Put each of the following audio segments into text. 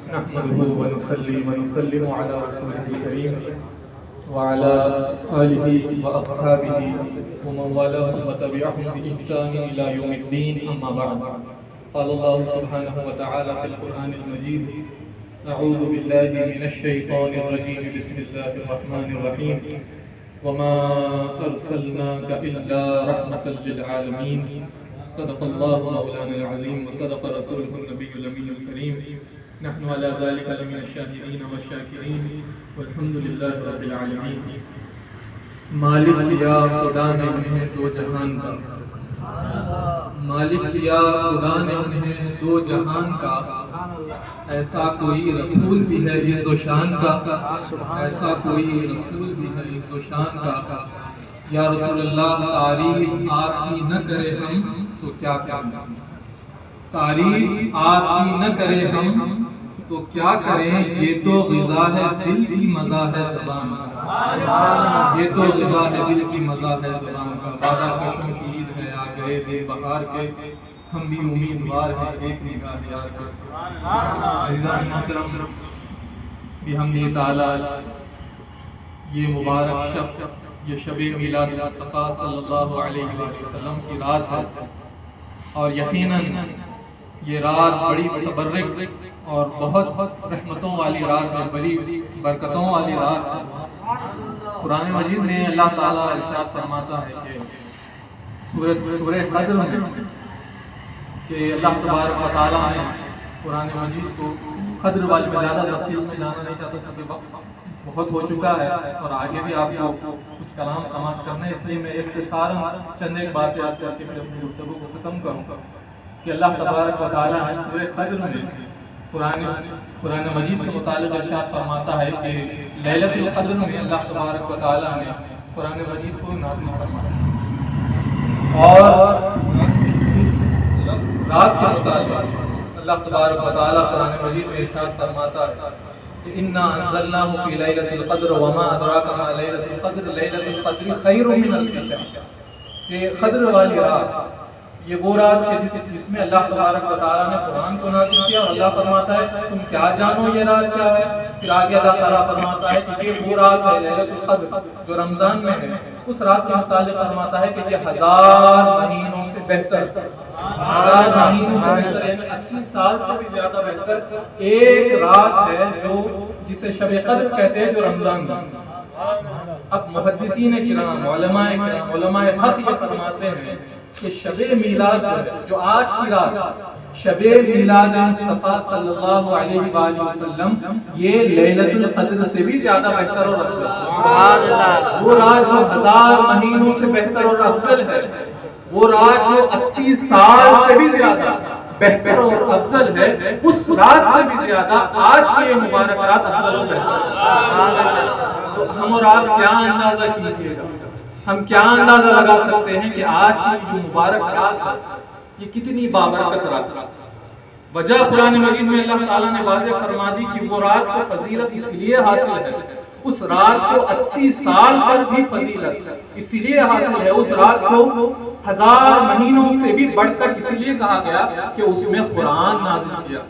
نحمده ونصلي ونسلم على رسوله الكريم وعلى آله وأصحابه ومن والاهم وتبعهم بإحسان إلى يوم الدين أما بعد قال الله سبحانه وتعالى في القرآن المجيد أعوذ بالله من الشيطان الرجيم بسم الله الرحمن الرحيم وما أرسلناك إلا رحمة للعالمين صدق الله مولانا العظيم وصدق رسوله النبي الأمين الكريم نحن على ذلك لمن الشاهدين والشاكرين والحمد لله رب العالمين مالک یا خدا نے انہیں دو جہان کا مالک یا خدا نے انہیں دو جہان کا ایسا کوئی رسول بھی ہے عز و شان کا ایسا کوئی رسول بھی ہے عز و شان کا یا رسول اللہ تعریف آپ کی نہ کرے ہم تو کیا کریں تعریف آپ کی نہ کرے ہم تو کیا کریں یہ تو غذا ہے دل کی مزہ ہے زبان کا یہ تو غذا ہے دل کی مزہ ہے زبان کا بادہ کشم کی عید ہے آ گئے دے بہار کے ہم بھی امیدوار ہیں ایک نگاہ یار کے عزیزان محترم بحمد تعالی یہ مبارک شب یہ شب میلاد مصطفیٰ صلی اللہ علیہ وسلم کی رات ہے اور یقیناً یہ رات بڑی متبرک اور بہت رحمتوں والی رات ہے بڑی برکتوں والی رات ہے قرآن مجید میں اللہ تعالیٰ ارشاد فرماتا ہے کہ سورہ قدر میں کہ اللہ تبارک و تعالیٰ نے قرآن مجید کو قدر والی میں زیادہ تفصیل میں جانا نہیں چاہتا کیونکہ وقت بہت ہو چکا ہے اور آگے بھی آپ کو کچھ کلام سماعت کرنا ہے اس لیے میں اختصاراً چند ایک باتیں آپ کر کے میں اپنی گفتگو کو ختم کروں گا کہ اللہ تبارک و تعالیٰ نے سورہ قدر میں قرآن مجید کے متعلق ارشاد فرماتا ہے کہ لیلۃ القدر میں اللہ تبارک و تعالیٰ نے قرآن مجید کو نازل فرمایا اور اس رات کے متعلق اللہ تبارک و تعالیٰ قرآن مجید میں ارشاد فرماتا ہے کہ انا انزلناہ فی لیلۃ القدر وما ادراک ما لیلۃ القدر لیلۃ القدر خیر من الف شہر کہ قدر والی رات یہ وہ رات ہے جس میں اللہ تبارک و تعالیٰ نے قرآن کو نازل کیا اور اللہ فرماتا ہے تم کیا جانو یہ رات کیا ہے پھر آگے اللہ تعالیٰ فرماتا ہے کہ یہ وہ رات ہے لیلۃ القدر جو رمضان میں ہے اس رات کے متعلق فرماتا ہے کہ یہ 1000 مہینوں سے بہتر 1000 مہینوں سے بہتر یعنی 80 سال سے بھی زیادہ بہتر ایک رات ہے جو جسے شب قدر کہتے ہیں جو رمضان میں اب محدثین کرام علماء حق یہ فرماتے ہیں کہ شب میلاد جو آج کی رات شب میلاد مصطفیٰ صلی اللہ علیہ وآلہ وسلم یہ لیلۃ القدر سے بھی زیادہ بہتر اور افضل وہ رات جو 1000 مہینوں سے بہتر اور افضل ہے وہ رات جو 80 سال سے بھی زیادہ بہتر اور افضل ہے اس رات سے بھی زیادہ آج کی یہ مبارک رات افضل اور بہتر تو ہم اور آپ کیا اندازہ کیجئے گا ہم کیا اندازہ لگا سکتے ہیں کہ آج کی جو مبارک رات ہے یہ کتنی بابرکت رات ہے وجہ قرآن مجید میں اللہ تعالیٰ نے واضح فرما دی کہ وہ رات کو فضیلت اس لیے حاصل ہے اس رات کو 80 سال پر بھی فضیلت اس لیے حاصل ہے اس رات کو 1000 مہینوں سے بھی بڑھ کر اس لیے کہا گیا کہ اس میں قرآن نازل کیا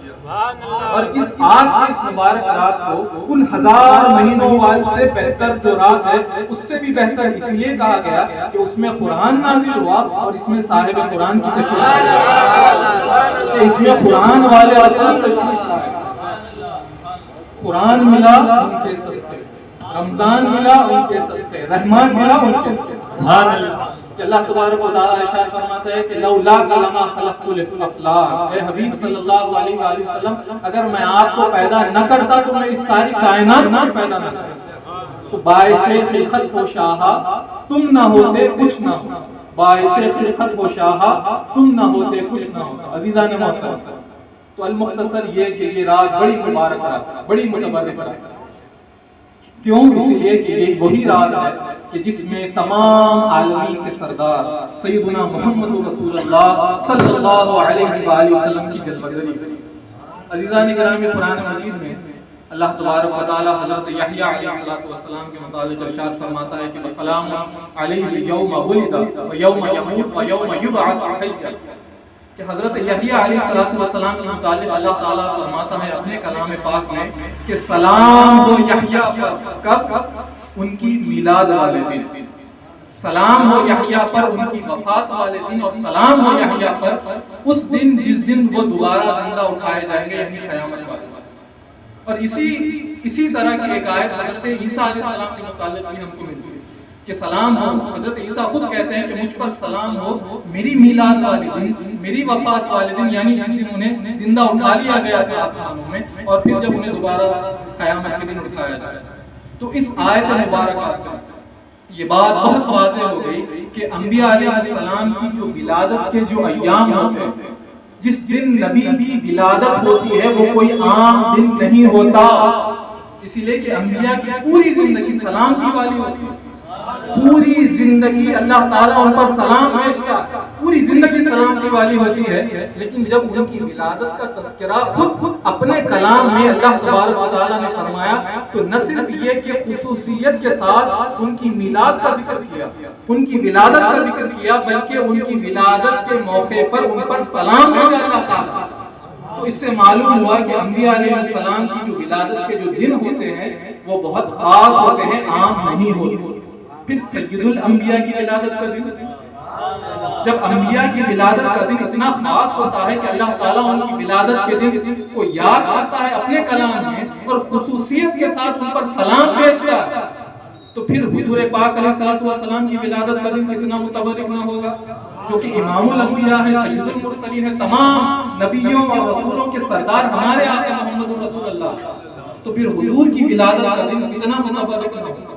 اور اس آج کی اس مبارک رات کو ان 1000 مہینوں سے بہتر جو رات ہے اس سے بھی بہتر اس لیے کہا گیا کہ اس میں قرآن نازل ہوا اور اس میں صاحب قرآن کی تشریف کہ اس میں قرآن والے رسول تشریف لائے قرآن ملا ان کے صدقے رمضان ملا ان کے صدقے رحمان ملا ان کے صدقے سبحان اللہ کہ اللہ تبارک و تعالیٰ ارشاد فرماتا ہے کہ لولاک لما خلقت الافلاک اے حبیب صلی اللہ علیہ وآلہ وسلم اگر میں آپ کو پیدا نہ کرتا تو میں اس ساری کائنات نہ پیدا نہ کرتا تو باعث خلقت ہو شاہا تم نہ ہوتے کچھ نہ ہو باعث خلقت ہو شاہا تم نہ ہوتے کچھ نہ ہوتا عزیزان محترم تو المختصر یہ کہ یہ رات بڑی مبارک رات بڑی متبرک رات کیوں اس لیے کہ یہ وہی رات ہے کہ جس میں تمام عالمین کے سردار سیدنا محمد رسول اللہ صلی اللہ علیہ وآلہ وسلم کی جلوگری عزیزان گرامی قرآن مجید میں اللہ تبارک و تعالی حضرت یحییٰ علیہ السلام کے متعلق ارشاد فرماتا ہے کہ وسلام علیہ یوم ولد و یوم یموت و یوم یبعث حیا کہ حضرت یحییٰ علیہ السلام کے متعلق اللہ تعالیٰ فرماتا ہے اپنے کلام پاک میں کہ سلام ہو یحییٰ پر، کب؟ ان کی میلاد والے دن، سلام ہو یحییٰ پر ان کی وفات والے دن، اور سلام ہو یحییٰ پر اس دن جس دن وہ دوبارہ زندہ اٹھائے جائیں گے، یعنی قیامت والے دن۔ اور اسی طرح کی ایک آیت حضرت عیسیٰ علیہ السلام کے متعلق بھی ہم کو ملتی ہے کہ سلام ہو، حضرت عیسیٰ خود کہتے ہیں کہ مجھ پر سلام ہو میری میلاد والے دن، میری وفات والے دن، یعنی جس دن انہیں زندہ اٹھا لیا گیا تھا آسمانوں میں، اور پھر جب انہیں دوبارہ قیامت کے دن اٹھایا جائے۔ تو اس آیت مبارکہ سے یہ بات بہت واضح ہو گئی کہ انبیاء علیہ السلام کی جو ولادت کے جو ایام ہوتے ہیں، جس دن نبی کی ولادت ہوتی ہے، وہ کوئی عام دن نہیں ہوتا، اسی لیے کہ انبیاء کی پوری زندگی سلام کی والی ہوتی ہے، پوری زندگی اللہ تعالیٰ ان پر سلام بھیجتا ہے، پوری زندگی سلام کی والی ہوتی ہے، لیکن جب ان کی ولادت کا تذکرہ خود اپنے کلام میں اللہ تبارک و تعالیٰ نے فرمایا، تو نہ صرف یہ کہ خصوصیت کے ساتھ ان کی میلاد کا ذکر کیا، ان کی ولادت کا ذکر کیا، بلکہ ان کی ولادت کے موقع پر ان پر سلام بھیجا اللہ تعالیٰ۔ تو اس سے معلوم ہوا کہ انبیاء علیہ السلام کی جو ولادت کے جو دن ہوتے ہیں وہ بہت خاص ہوتے ہیں، عام نہیں ہوتے۔ پھر سید الانبیاء کی ولادت کا دن، جب انبیاء کی ولادت کا دن اتنا خاص ہوتا ہے کہ اللہ تعالیٰ ان کی ولادت کے دن کو یاد کرتا ہے اپنے کلام میں، اور خصوصیت کے ساتھ ان پر سلام بھیجتا ہے، تو پھر حضور پاک علیہ السلام کی ولادت کا دن کتنا متبرک نہ ہوگا، جو کہ امام الانبیاء ہے، سید المرسلین ہے، تمام نبیوں اور رسولوں کے سردار ہمارے آقا محمد رسول اللہ، تو پھر حضور کی ولادت کا دن کتنا متبرک نہ ہوگا۔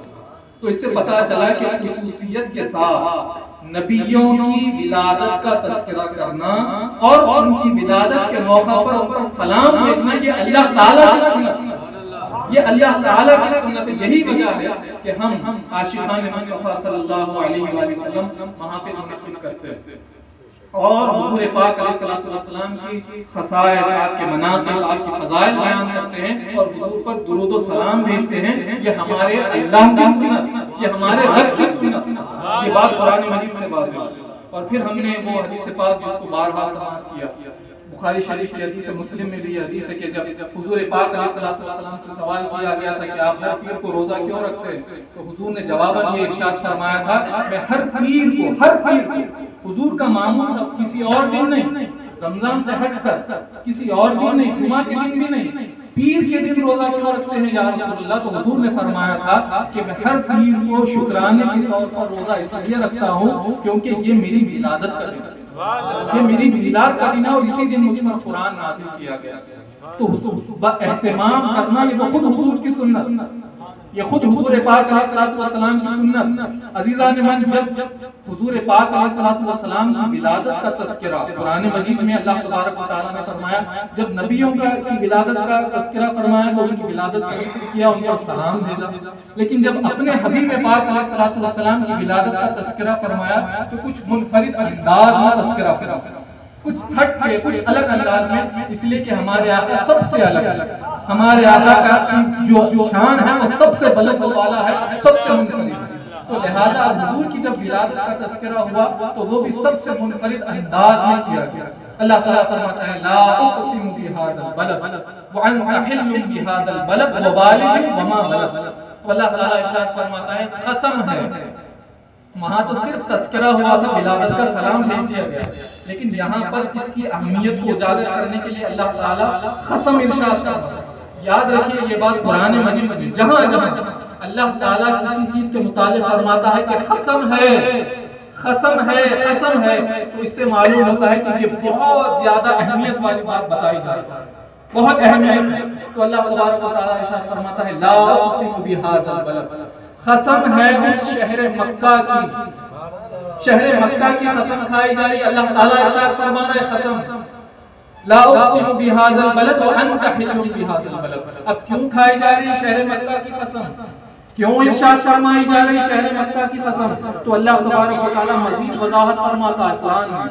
تو اس سے پتہ چلا کہ خصوصیت کے ساتھ نبیوں کی ولادت کا تذکرہ کرنا اور ان کی ولادت کے موقع پر ان پر سلام بھیجنا، یہ اللہ تعالیٰ کی سنت ہے، یہ اللہ تعالیٰ کی سنت ہے۔ یہی وجہ ہے کہ ہم عاشقان مصطفیٰ صلی اللہ علیہ وآلہ وسلم وہاں پہ منعقد کرتے ہیں، اور حضور پاک علیہ السلام کی خصائص، آپ کے مناقب، آپ کی فضائل بیان کرتے ہیں، اور حضور پر درود و سلام بھیجتے ہیں۔ یہ ہمارے اللہ کی سنت، یہ ہمارے رب کی سنت، یہ بات قرآن مجید سے واضح ہے۔ اور پھر ہم نے وہ حدیث پاک جس کو بارہا سماعت کیا، بخاری شریف کی حدیث ہے، مسلم میں بھی حدیث ہے کہ جب حضور پاک علیہ السلام سے سوال کیا گیا تھا کہ آپ ہر پیر کو روزہ کیوں رکھتے ہیں، تو حضور نے جواباً یہ ارشاد فرمایا تھا، میں ہر پیر کو حضور کا معمول کسی اور دن نہیں، رمضان سے ہٹ کر کسی اور دن نہیں، جمعہ کے دن بھی نہیں، پیر کے دن روزہ کیوں رکھتے ہیں یا رسول اللہ؟ تو حضور نے فرمایا تھا کہ میں ہر پیر کو شکرانے کے طور پر روزہ اس لیے رکھتا ہوں کیونکہ یہ میری ولادت کا دن ہے، یہ میری میلاد کا دن ہے، اور اسی دن مجھ پر قرآن نازل کیا گیا۔ تو اہتمام کرنا یہ تو خود حضور کی سنت، یہ خود حضور پاک علیہ السلام کی سنت۔ عزیزان من، جب حضور پاک علیہ السلام کی ولادت کا تذکرہ قرآن مجید میں اللہ تبارک و تعالیٰ نے فرمایا، جب نبیوں کی ولادت کا تذکرہ فرمایا تو ان کی ولادت کا ذکر کیا، ان پر سلام بھیجا، لیکن جب اپنے حبیب پاک علیہ السلام کی ولادت کا تذکرہ فرمایا تو کچھ منفرد انداز میں تذکرہ فرمایا، کچھ ہٹ کے، کچھ الگ انداز میں، اس لیے کہ ہمارے آقا سب سے الگ، ہمارے آقا کا جو شان ہے وہ سب سے بلند والا ہے، سب سے منفرد ہے۔ تو لہذا حضور کی جب ولادت کا تذکرہ ہوا تو وہ بھی سب سے منفرد انداز میں کیا گیا۔ اللہ تعالیٰ فرماتا ہے لا اقسم بهذا البلد وانت حل بهذا البلد ووالد وما ولد۔ اللہ تعالیٰ ارشاد فرماتا ہے قسم ہے، وہاں تو صرف تذکرہ ہوا تھا، ولادت کا سلام بھیج دیا گیا، لیکن یہاں پر اس کی اہمیت کو اجاگر کرنے کے لیے اللہ تعالیٰ قسم ارشاد کرتا ہے۔ یاد رکھیے یہ بات قرآن مجید میں جہاں جہاں اللہ تعالیٰ کسی چیز کے متعلق فرماتا ہے کہ قسم ہے، قسم ہے، قسم ہے، تو اس سے معلوم ہوتا ہے کہ یہ بہت زیادہ اہمیت والی بات بتائی جائے، بہت اہمیت ہے۔ تو اللہ تبارک و تعالیٰ ارشاد فرماتا ہے لا اقسم بهذا البلد، قسم ہے اس شہر مکہ کی، شہر مکہ کی قسم کھائی جا رہی ہے۔ اللہ تعالیٰ ارشاد فرما رہا ہے قسم لا اقسم بهذا البلد وانت حل بهذا البلد۔ اب کیوں کھائی جا رہی ہے شہر مکہ کی قسم، کیوں ارشاد فرمائی جا رہی شہر مکہ کی قسم؟ تو اللہ تبارک و تعالیٰ مزید وضاحت فرماتا ہے قرآن میں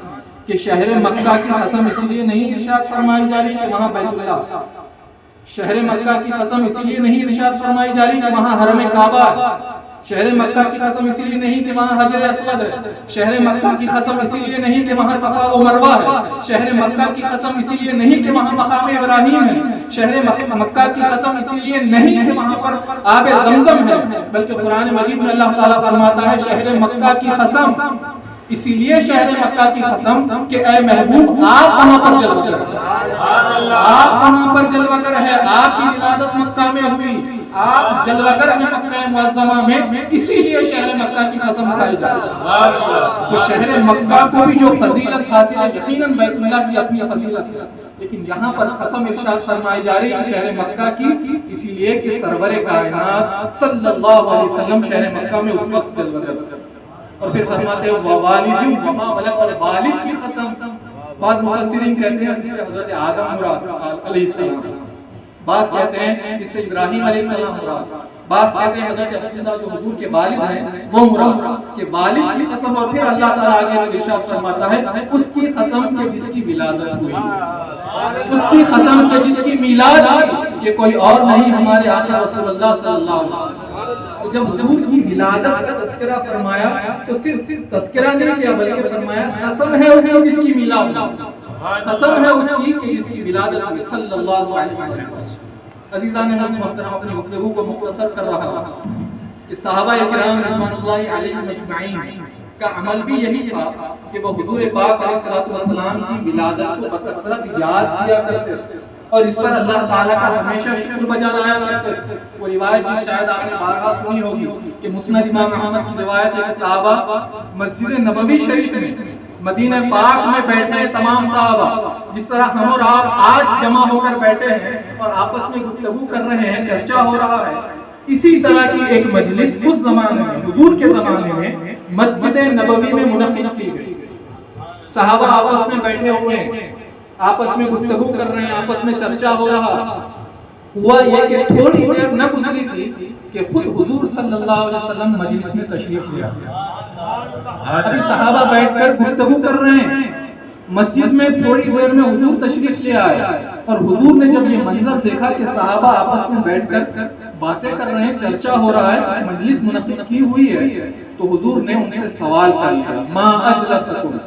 کہ شہر مکہ کی قسم اس لیے نہیں ارشاد فرمائی جا رہی کہ وہاں بیت اللہ، شہر مکہ کی قسم اس لیے نہیں ارشاد فرمائی جا رہی کہ وہاں حرم کعبہ، شہر مکہ کی قسم اسی لیے نہیں کہ وہاں حجر اسود ہے، شہر مکہ کی قسم اسی لیے نہیں کہ وہاں صفا و مروہ ہے، شہر مکہ کی قسم اسی لیے نہیں کہ وہاں مقام ابراہیم ہے، شہر مکہ کی قسم اسی لیے نہیں کہ وہاں پر آب زمزم ہے، بلکہ قرآن مجید میں اللہ تعالیٰ فرماتا ہے شہر مکہ کی قسم اسی لیے شہر مکہ کی قسم کہ اے محبوب آپ وہاں پر جلوہ گر ہے، آپ وہاں پر جلوہ گر ہے، آپ کی ولادت مکہ میں ہوئی، آپ جلوہ گر ہیں مکہ معظمہ میں، اسی لیے شہر مکہ کی قسم کھائی جاتی ہے۔ تو شہر مکہ کو بھی جو فضیلت حاصل ہے یقیناً بیت اللہ کی اپنی فضیلت ہے، لیکن یہاں پر قسم ارشاد فرمائی جا رہی ہے شہر مکہ کی اسی لیے کہ سرور کائنات صلی اللہ علیہ وسلم شہر مکہ میں اس وقت جلوہ گر تھے۔ اور پھر فرماتے ہیں ووالد وما ولد، اور والد کی قسم بعض مفسرین کہتے ہیں اس سے حضرت آدم مراد علیہ السلام، بعض کہتے ہیں اس سے ابراہیم علیہ السلام مراد، بعض کہتے ہیں حضرت عبداللہ جو حضور کے والد ہیں وہ مراد، کہ والد کی قسم۔ اور پھر اللہ تعالیٰ آگے ارشاد فرماتا ہے اس کی قسم کہ جس کی ولادت ہوئی، اس کی قسم کہ جس کی میلاد ہوئی، یہ کوئی اور نہیں ہمارے آقا رسول اللہ صلی اللہ علیہ وسلم۔ جب حضور کی ولادت کا تذکرہ فرمایا تو صرف تذکرہ نہیں کیا بلکہ فرمایا قسم ہے اس کی جس کی میلاد ہوئی، قسم ہے اس کی کہ جس کی ولادت ہوئی صلی اللہ علیہ وسلم۔ عزیزان محترم، اپنی گفتگو کو مختصر کر رہا ہوں کہ صحابہ کرام رضوان اللہ علیہم اجمعین کا عمل بھی یہی تھا کہ وہ حضور پاک علیہ السلام کی ولادت کو بکثرت یاد کیا کرتے تھے اور اس پر اللہ تعالیٰ کا ہمیشہ شکر بجا لایا کرتے تھے۔ وہ روایت جو شاید آپ نے بارہا سنی ہوگی کہ مسند امام احمد کی روایت ہے کہ صحابہ مسجد نبوی شریف میں مدینہ پاک میں بیٹھے تمام صحابہ جس طرح ہم اور آپ آج جمع ہو کر بیٹھے ہیں اور آپس میں گفتگو کر رہے ہیں، چرچا ہو رہا ہے، اسی طرح کی ایک مجلس اس زمانے میں حضور کے زمانے میں مسجد نبوی میں منعقد کی گئی۔ صحابہ آپس میں بیٹھے ہوئے ہیں، آپس میں گفتگو کر رہے ہیں، آپس میں چرچا ہو رہا۔ ہوا یہ کہ تھوڑی دیر نہ گزری تھی کہ خود حضور صلی اللہ علیہ وسلم مجلس میں تشریف لے آئے۔ ابھی صحابہ بیٹھ کر گفتگو کر رہے ہیں، مسجد میں تھوڑی دیر میں حضور تشریف لے آئے اور حضور نے جب یہ منظر دیکھا کہ صحابہ آپس میں بیٹھ کر باتیں کر رہے ہیں، چرچا ہو رہا ہے، مجلس منعقد کی ہوئی ہے، تو حضور نے ان سے سوال کیا، ما اجلسکم،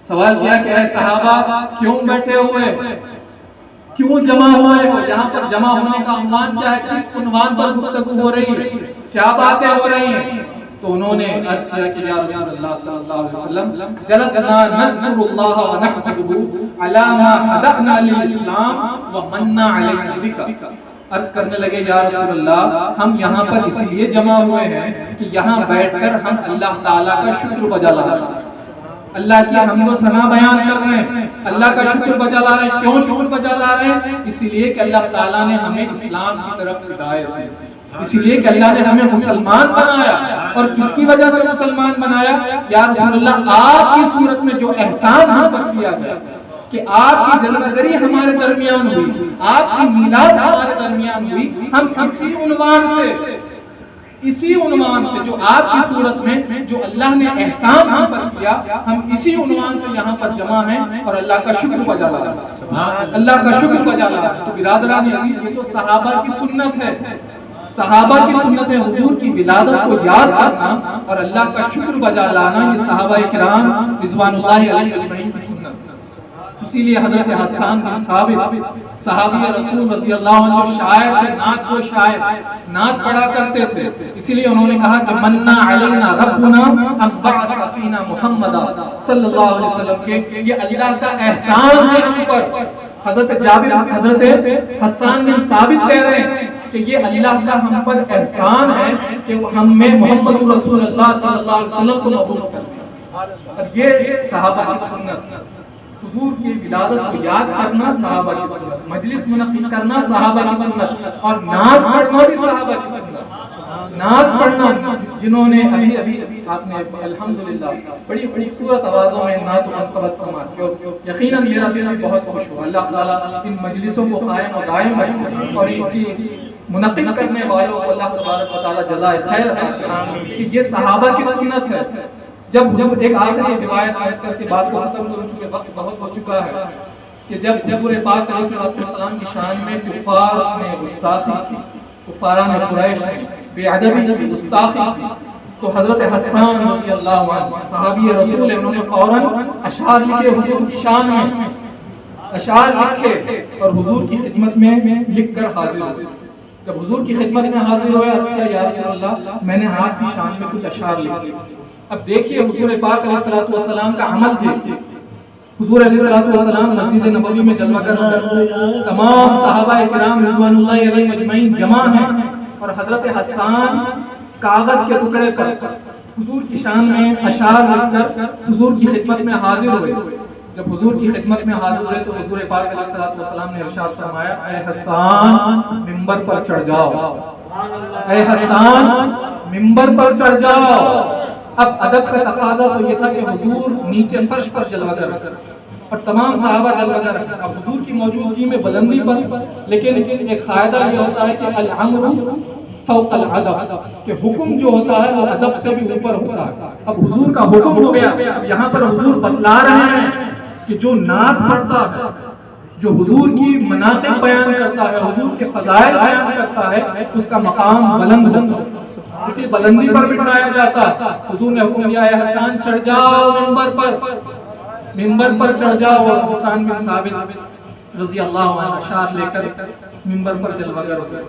سوال کیا کہ اے صحابہ کیوں بیٹھے ہوئے، کیوں جمع ہوئے ہو، یہاں پر جمع ہونے کا عنوان کیا ہے، کس عنوان پر گفتگو ہو رہی ہے، کیا باتیں ہو رہی ہیں؟ تو انہوں نے عرض کیا کہ یا رسول اللہ صلی اللہ علیہ وسلم جلسنا نذکر اللہ ونحمدہ علی ما ہدانا للاسلام ومنع علینا بک۔ عرض کرنے لگے یا رسول اللہ ہم یہاں پر اس لیے جمع ہوئے ہیں کہ یہاں بیٹھ کر ہم اللہ تعالیٰ کا شکر بجا لا رہے ہیں، اللہ کی حمد و ثنا بیان کر رہے ہیں، اللہ کا شکر بجا لا رہے ہیں۔ کیوں شکر بجا لا رہے ہیں؟ اس لیے کہ اللہ تعالیٰ نے ہمیں اسلام کی طرف ہدایت دی، اس لیے کہ اللہ نے ہمیں مسلمان بنایا۔ اور کس کی وجہ سے مسلمان بنایا؟ یا رسول اللہ آپ کی صورت میں جو احسان ہم پر کیا گیا کہ آپ کی جلوہ گری ہمارے درمیان ہوئی، آپ کی میلاد ہمارے درمیان ہوئی، ہم اسی عنوان سے جو آپ کی صورت میں جو اللہ نے احسان ہم پر کیا، ہم اسی عنوان سے یہاں پر جمع ہیں اور اللہ کا شکر بجا لا رہے ہیں، اللہ کا شکر بجا لا رہے ہیں۔ تو برادران عزیز، یہ تو صحابہ کی سنت ہے، صحابہ کی سنت ہے، حضور کی ولادت کو یاد کرنا اور اللہ کا شکر بجا لانا، یہ صحابہ کرام رضوان اللہ علیہم اجمعین کی سنت ہے۔ اسی لیے حضرت حسان بن ثابت صحابی رسول رضی اللہ عنہ جو شاعر تھے، نعت کو شاعر نعت پڑھا کرتے تھے، اسی لیے انہوں نے کہا کہ منا علینا ربنا ام بعث فینا محمد صلی اللہ علیہ وسلم کے یہ اللہ کا احسان ہے ہم پر۔ حضرت حسان بن ثابت کہہ رہے ہیں کہ یہ اللہ کا ہم پر احسان ہے کہ ہم میں محمد رسول اللہ صلی اللہ علیہ وسلم کو مبعوث کر دیا۔ اور یہ صحابہ کی سنت، حضور کی ولادت کو یاد کرنا صحابہ کی سنت، مجلس منعقد کرنا صحابہ کی سنت، اور نعت پڑھنا بھی صحابہ کی سنت۔ نعت پڑھنا جنہوں نے ابھی آپ نے الحمدللہ بڑی خوبصورت آوازوں میں نعت و منقبت سماعت کی، یقیناً میرا دل بھی بہت خوش ہوا۔ اللہ تعالیٰ ان مجلسوں کو قائم و دائم رکھے اور ان کی منعقد کرنے والوں کو اللہ تبارک و تعالیٰ جزائے خیر عطا کرے کہ یہ صحابہ کی سنت ہے۔ جب ایک آخری روایت عرض کر کے بات کو ختم کروں چونکہ وقت بہت ہو چکا ہے کہ جب حضور پاک علیہ السلام کی شان میں کفار نے گستاخی کی، کفاران قریش نے بے ادبی کی گستاخی کی، تو حضرت حسان رضی اللہ عنہ صحابی رسول ہیں، انہوں نے فوراً اشعار لکھے حضور کی شان میں، اشعار لکھے اور حضور کی خدمت میں لکھ کر حاضر ہوئے۔ جب حضور کی خدمت میں حاضر ہوئے عرض کیا یا رسول اللہ میں نے آپ کی شان میں کچھ اشعار لکھے۔ اب دیکھیے حضور پاک علیہ الصلوۃ والسلام کا عمل دیکھیے، حضور علیہ الصلوۃ والسلام مسجد نبوی میں جلوہ گر ہوئے، تمام صحابہ کرام رضوان اللہ علیہم اجمعین جمع ہیں اور حضرت حسان کاغذ کے ٹکڑے پر حضور کی شان میں اشعار لکھ کر حضور کی خدمت میں حاضر ہوئے۔ جب حضور کی خدمت میں حاضر ہوئے تو حضور پاک علیہ الصلوۃ والسلام نے ارشاد فرمایا اے حسان منبر پر چڑھ جاؤ، اے حسان منبر پر چڑھ جاؤ۔ اب ادب کا تقاضا تو یہ تھا کہ حضور نیچے فرش پر جلوہ گر اور تمام صحابہ جلوہ گر، اب حضور کی موجودگی میں بلندی پر، لیکن ایک قاعدہ یہ ہوتا ہے کہ الامر فوق الادب، کہ حکم جو ہوتا ہے وہ ادب سے بھی اوپر ہوتا ہے۔ اب حضور کا حکم ہو گیا، اب یہاں پر حضور بتلا رہے ہیں کہ جو نعت پڑھتا ہے، جو حضور کی مناقب بیان کرتا ہے، حضور کے فضائل بیان کرتا ہے، اس کا مقام بلند ہوتا ہے، اسی بلندی پر بٹھایا جاتا ہے۔ حضور نے حکم دیا اے حسان چڑھ جاؤ منبر پر چڑھ جاؤ، اور حسان بن ثابت رضی اللہ عنہ اشعار لے کر منبر پر جلوہ گر ہو گئے۔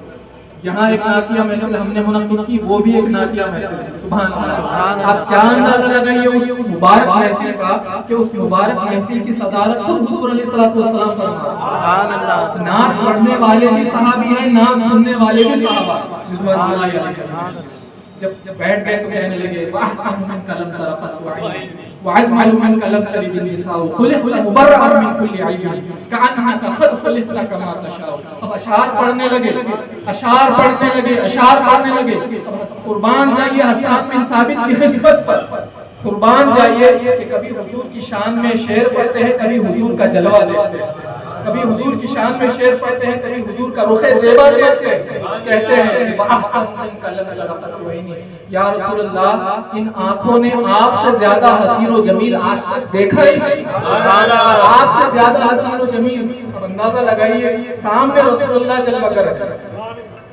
یہاں ایک نعتیہ محفل ہم نے منعقد کی، وہ بھی ایک نعتیہ محفل ہے، سبحان اللہ۔ آپ کیا اندازہ لگائیے اس مبارک محفل کا کہ اس مبارک محفل کی صدارت خود حضور علیہ الصلوۃ والسلام فرماتے ہیں۔ سبحان اللہ۔ نعت پڑھنے والے بھی صحابی ہیں، نعت سننے والے بھی صحابہ رضوان اللہ علیہم۔ جب بیٹھ گئے تو کہنے لگے وَأَحْسَنُ مِنْكَ لَمْ تَرَ قَطُّ عَيْنٌ وَأَجْمَلُ مِنْكَ لَمْ تَلِدِ النِّسَاءُ خُلِقْتَ مُبَرَّأً مِنْ كُلِّ عَيْبٍ كَأَنَّكَ قَدْ خُلِقْتَ كَمَا تَشَاءُ۔ اب اشعار پڑھنے لگے۔ اب قربان جائیے حسان بن ثابت کی خصلت پر، قربان جائیے کہ کبھی حضور کی شان میں شعر پڑھتے ہیں، کبھی حضور کا جلوہ دیتے ہیں، کبھی حضور کی شان میں شعر پڑھتے ہیں، کبھی حضور کا رخ زیبا دیتے ہیں، کہتے ہیں کہ وَأَحْسَنُ مِنْكَ لَمْ تَرَ قَطُّ عَيْنٌ، یا رسول اللہ ان آنکھوں نے آپ سے زیادہ حسین و جمیل آج تک دیکھا ہی نہیں، آپ سے زیادہ حسین و جمیل۔ اب اندازہ لگائیے سامنے رسول اللہ جلوہ گر ہے،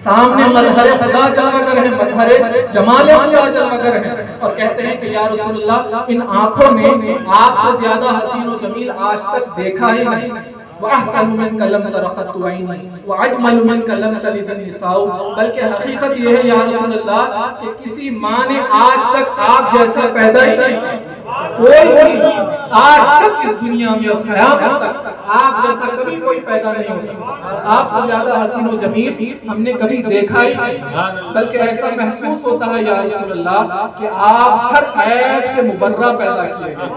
سامنے مظہر خدا جلوہ گر ہے، مظہر جمال خدا جلوہ گر ہے، اور کہتے ہیں کہ یا رسول اللہ ان آنکھوں نے آپ سے زیادہ حسین و جمیل آج تک دیکھا ہی نہیں۔ وَأَحْسَنُ مِنْكَ لَمْ تَرَ قَطُّ عَيْنٌ وَأَجْمَلُ مِنْكَ لَمْ تَلِدِ النِّسَاءُ، بلکہ حقیقت یہ ہے یا رسول اللہ کہ کسی ماں نے آج تک آپ جیسا پیدا ہی نہیں کیا، کوئی بھی آج تک اس دنیا میں اور قیامت تک آپ جیسا کبھی کوئی پیدا نہیں ہو سکتا، آپ سے زیادہ حسین و جمیل ہم نے کبھی دیکھا ہی نہیں، بلکہ ایسا محسوس ہوتا ہے یا رسول اللہ کہ آپ ہر عیب سے مبرہ پیدا کیے گئے،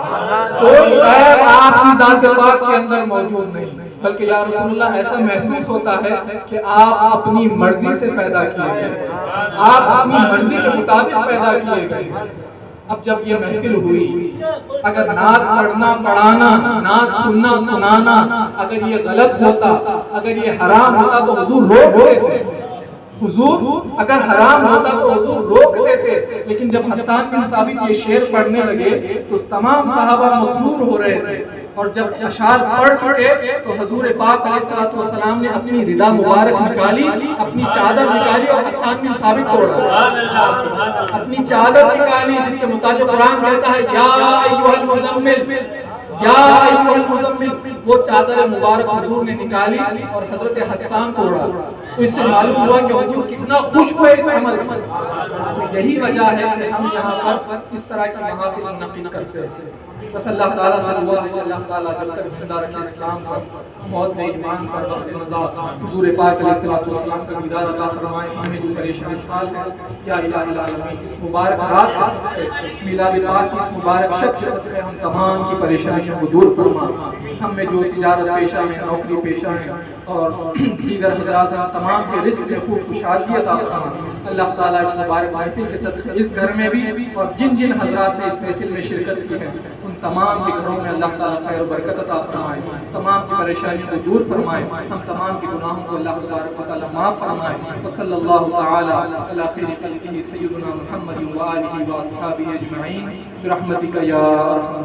کوئی عیب آپ کی ذات پاک کے اندر موجود نہیں، بلکہ یا رسول اللہ ایسا محسوس ہوتا ہے کہ آپ اپنی مرضی سے پیدا کیے گئے، آپ اپنی مرضی کے مطابق پیدا کیے گئے۔ اب جب یہ محفل ہوئی، اگر نعت پڑھنا پڑھانا، نعت سننا سنانا اگر یہ غلط ہوتا، اگر یہ حرام ہوتا تو حضور روک دیتے، حضور اگر حرام ہوتا تو حضور روک دیتے، لیکن جب حسان بن ثابت یہ شعر پڑھنے لگے تو تمام صحابہ مسرور ہو رہے تھے، اور جب اشعار پڑھ چکے تو حضور پاک علیہ الصلوۃ والسلام نے اپنی ردا مبارک نکالی، اپنی چادر نکالی اور حسان بن ثابت کو اڑا، اپنی چادر نکالی جس کے متعلق قرآن کہتا ہے یا ایھا المزمل، یا ایھا المزمل، وہ چادر مبارک حضور نے نکالی اور حضرت حسان کو اڑا، تو اس سے معلوم ہوا کہ حضور کتنا خوش ہوئے اس عمل سے۔ تو یہی وجہ ہے کہ ہم یہاں پر اس طرح کی محافل منعقد کرتے ہیں۔ بس اللہ تعالیٰ سے دعا ہے کہ اللہ تعالیٰ جب تک زندہ رکھے اسلام پر، موت میں ایمان پر، وقت نزاع حضور پاک علیہ الصلوۃ والسلام کا دیدار عطا فرمائے۔ ہمیں جو پریشان حال ہے یا الہ العالمین اس مبارک رات کے صدقے، میلاد پاک کی اس مبارک شب کے صدقے ہم تمام کی پریشانیوں کو دور فرما۔ ہم میں جو تجارت پیشہ ہیں، نوکری پیشہ ہیں اور دیگر حضرات ہیں، تمام کے رزق میں خوب خوشحالی عطا فرما۔ اللہ تعالیٰ اس مبارک محفل کے صدقے اس گھر میں بھی اور جن جن حضرات نے اس محفل میں شرکت کی ہے ان تمام کے گھروں میں اللہ تعالیٰ خیر و برکت عطا فرمائے، تمام کی پریشانیوں کو دور فرمائے، ہم تمام کے گناہوں کو اللہ تبارک و تعالیٰ معاف فرمائے۔ وصلی اللہ تعالیٰ علی خیر خلقہ سیدنا محمد وآلہ واصحابہ اجمعین برحمتک یا ارحم